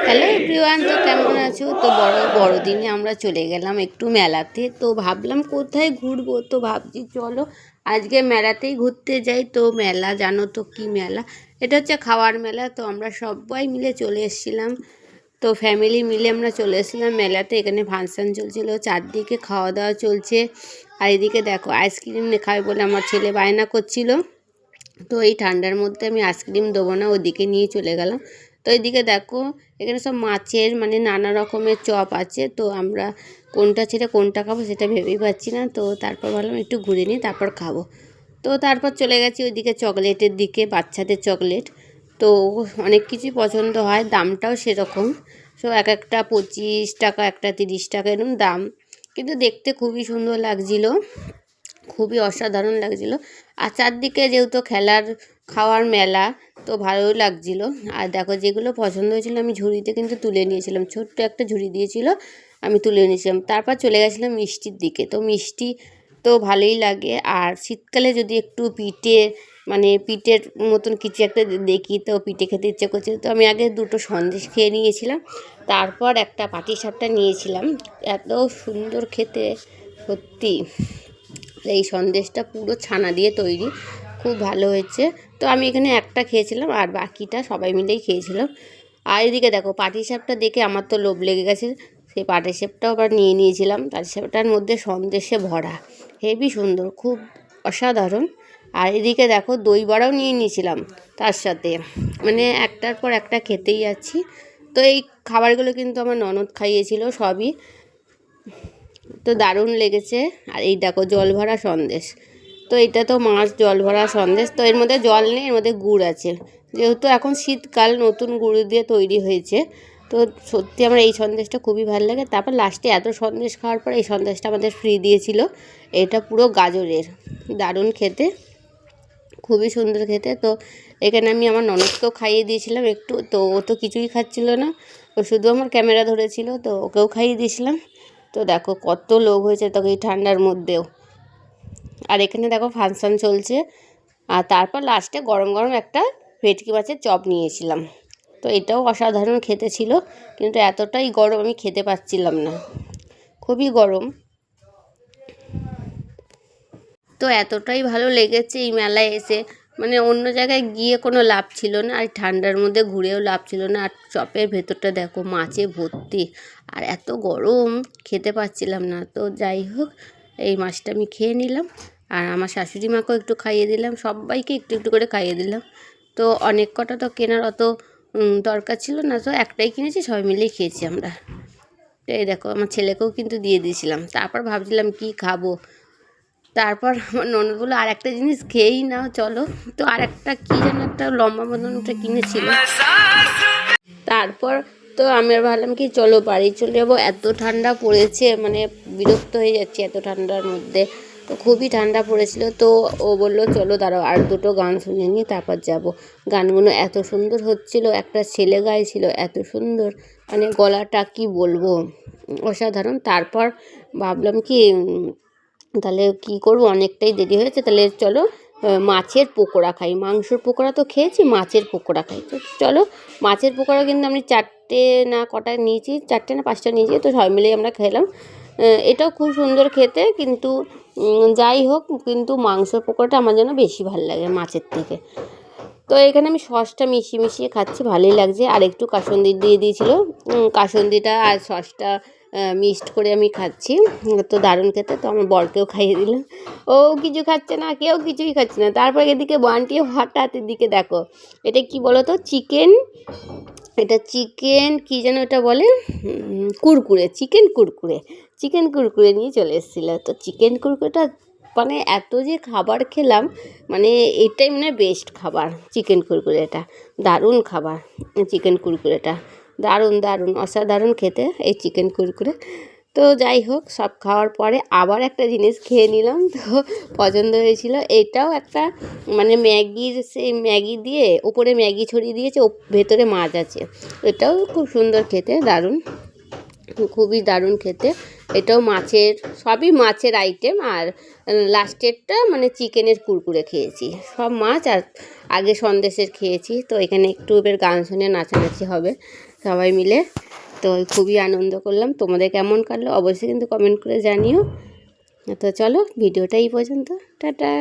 Hello everyone, তো কেমন আছো? তো বড়দিনে আমরা চলে গেলাম একটু মেলাতে। তো ভাবলাম কোথায় ঘুরবো, তো ভাবছি চলো আজকে মেলাতেই ঘুরতে যাই। তো মেলা জানো তো কি মেলা, এটা হচ্ছে খাওয়ার মেলা। তো আমরা সবাই মিলে চলে এসেছিলাম, তো ফ্যামিলি মিলে আমরা চলে এসেছিলাম মেলাতে। এখানে ফাংশান চলছিল, চারদিকে খাওয়া দাওয়া চলছে। আর এদিকে দেখো আইসক্রিম খাবে বলে আমার ছেলে বায়না করছিল। তো এই ঠান্ডার মধ্যে আমি আইসক্রিম দেবো না, ওদিকে নিয়ে চলে গেলাম। তো এইদিকে দেখো এখানে সব মাছের নানা রকমের চপ আছে। তো আমরা কোনটা ছেড়ে কোনটা খাবো সেটা ভেবেই পাচ্ছি না। তো তারপর ভাবলাম একটু ঘুরে নিই, তারপর খাবো। তো তারপর চলে গেছি ওইদিকে চকলেটের দিকে, বাচ্চাদের চকলেট। তো অনেক কিছুই পছন্দ হয়, দামটাও সেরকম। সো এক একটা 25 টাকা, একটা 30 টাকা এরকম দাম, কিন্তু দেখতে খুবই সুন্দর লাগছিলো, খুবই অসাধারণ লাগছিল। আর চারদিকে যেহেতু খেলার খাওয়ার মেলা, তো ভালোই লাগছিল। আর দেখো যেগুলো পছন্দ হয়েছিল আমি ঝুড়িতে কিন্তু তুলে নিয়েছিলাম, ছোট্ট একটা ঝুড়ি দিয়েছিল, আমি তুলে নিয়েছিলাম। তারপর চলে গেছিলাম মিষ্টির দিকে। তো মিষ্টি তো ভালোই লাগে। আর শীতকালে যদি একটু পিঠে পিঠের মতন কিছু একটা দেখি, তো পিঠে খেতে ইচ্ছে করছে। তো আমি আগে দুটো সন্দেশ খেয়ে নিয়েছিলাম, তারপর একটা পাটিসাপটা নিয়েছিলাম। এত সুন্দর খেতে সত্যি। এই সন্দেশটা পুরো ছানা দিয়ে তৈরি, খুব ভালো হয়েছে। তো আমি এখানে একটা খেয়েছিলাম, আর বাকিটা সবাই মিলেই খেয়েছিলাম। আর এদিকে দেখো পাটিসাপটা দেখে আমার তো লোভ লেগে গেছে, সেই পাটিসাপটাও আবার নিয়ে নিয়েছিলাম। পাটিসাপটার মধ্যে সন্দেশে ভরা, হেবি সুন্দর, খুব অসাধারণ। আর এদিকে দেখো দই বড়াও নিয়ে নিয়েছিলাম তার সাথে, একটার পর একটা খেতেই যাচ্ছি। তো এই খাবারগুলো কিন্তু আমার ননদ খাইয়েছিল সবই, তো দারুণ লেগেছে। আর এই দেখো জল ভরা সন্দেশ, তো এটা তো মাছ জল ভরা সন্দেশ। তো এর মধ্যে জল নেই, এর মধ্যে গুড় আছে, যেহেতু এখন শীতকাল নতুন গুড় দিয়ে তৈরি হয়েছে। তো সত্যি আমার এই সন্দেশটা খুবই ভালো লাগে। তারপর লাস্টে এত সন্দেশ খাওয়ার পর এই সন্দেশটা আমাদের ফ্রি দিয়েছিল। এটা পুরো গাজরের, দারুণ খেতে, খুবই সুন্দর খেতে। তো এখানে আমি আমার ননদকেও খাইয়ে দিয়েছিলাম একটু, তো ও তো কিছুই খাচ্ছিল না, ও শুধু আমার ক্যামেরা ধরেছিল, তো ওকেও খাইয়ে দিয়েছিলাম। তো দেখো কত লোক হয়েছে তখন এই ঠান্ডার মধ্যেও। আর এখানে দেখো ফাংশান চলছে। আর তারপর লাস্টে গরম গরম একটা ভেটকি মাছের চপ নিয়েছিলাম। তো এটাও অসাধারণ খেতে ছিল, কিন্তু এতটাই গরম আমি খেতে পাচ্ছিলাম না, খুবই গরম। তো এতটাই ভালো লেগেছে এই মেলায় এসে, অন্য জায়গায় গিয়ে কোনো লাভ ছিল না, আর ঠান্ডার মধ্যে ঘুরেও লাভ ছিল না। আর চপের ভেতরটা দেখো মাছে ভর্তি, আর এত গরম খেতে পাচ্ছিলাম না। তো যাই হোক, এই মাছটা আমি খেয়ে নিলাম, আর আমার শাশুড়ি মাকেও একটু খাইয়ে দিলাম, সবাইকে একটু একটু করে খাইয়ে দিলাম। তো অনেক কটা তো কেনার অত দরকার ছিল না, তো একটাই কিনেছি, সবাই মিলেই খেয়েছি আমরা। তো এই দেখো আমার ছেলেকেও কিন্তু দিয়ে দিয়েছিলাম। তারপর ভাবছিলাম কি খাবো, তারপর আমার ননদ বললো আর একটা জিনিস খেয়েই নাও চলো। তো আর একটা কী যেন একটা লম্বা মতন ওটা কিনেছিল। তারপর তো আমি আর ভাবলাম কি চলো বাড়ি চলে যাবো, এত ঠান্ডা পড়েছে, বিরক্ত হয়ে যাচ্ছি এত ঠান্ডার মধ্যে। তো খুবই ঠান্ডা পড়েছিল। তো ও বললো চলো দাঁড়াও আর দুটো গান শুনে নিই তারপর যাব। গানগুলো এত সুন্দর হচ্ছিল, একটা ছেলে গাইছিল এত সুন্দর, গলাটা কি বলবো, অসাধারণ। তারপর ভাবলাম কি তাহলে কি করব, অনেকটাই দেরি হয়েছে, তাহলে চলো মাছের পকোড়া খাই। মাংসর পকোড়া তো খেয়েছি, মাছের পকোড়া খাই। তো চলো মাছের পকোড়া কিন্তু আমি 4টে না কটা নিয়েছি, 4টে না 5টা নিয়েছি, তো সবাই মিলেই আমরা খেলাম। এটাও খুব সুন্দর খেতে, কিন্তু যাই হোক, কিন্তু মাংসর পকোড়াটা আমার যেন বেশি ভালো লাগে মাছের থেকে। তো এখানে আমি সসটা মিশিয়ে মিশিয়ে খাচ্ছি, ভালোই লাগছে। আর একটু কাসুন্দি দিয়ে দিয়েছিল, কাসুন্দিটা আর সসটা মিক্সড করে আমি খাচ্ছি, তো দারুণ খেতে। তো আমার বরকেও খাইয়ে দিলাম, ও কিছু খাচ্ছে না, কেউ কিছুই খাচ্ছে না। তারপর এদিকে বান্টি হঠাৎ এদিকে দেখো, এটা কি বলো তো, চিকেন, এটা চিকেন কী যেন এটা বলে, কুরকুরে, চিকেন কুরকুরে নিয়ে চলে এসেছিলো। তো চিকেন কুরকুরেটা এত যে খাবার খেলাম, এটাই বেস্ট খাবার, চিকেন কুরকুরেটা দারুণ খাবার। চিকেন কুরকুরেটা দারুণ দারুণ অসাধারণ খেতে এই চিকেন কুরকুরে। তো যাই হোক, সব খাওয়ার পরে আবার একটা জিনিস খেয়ে নিলাম, তো পছন্দ হয়েছিল। এটাও একটা ম্যাগির, সেই ম্যাগি দিয়ে উপরে ম্যাগি ছড়িয়ে দিয়েছে, ভেতরে মাছ আছে। এটাও খুব সুন্দর খেতে, দারুণ, খুবই দারুণ খেতে। এটাও মাছের, সবই মাছের আইটেম। আর লাস্টেরটা চিকেনের কুরকুরে খেয়েছি, সব মাছ। আর আগে সন্দেশের খেয়েছি। তো এখানে একটু এবার গান শুনে নাচানাচি হবে। সবাই মিলে। তো খুবই আনন্দ করলাম। তোমাদের কেমন কাটলো অবশ্যই কিন্তু কমেন্ট করে জানিও। তো চলো ভিডিওটা এই পর্যন্ত, টাটা।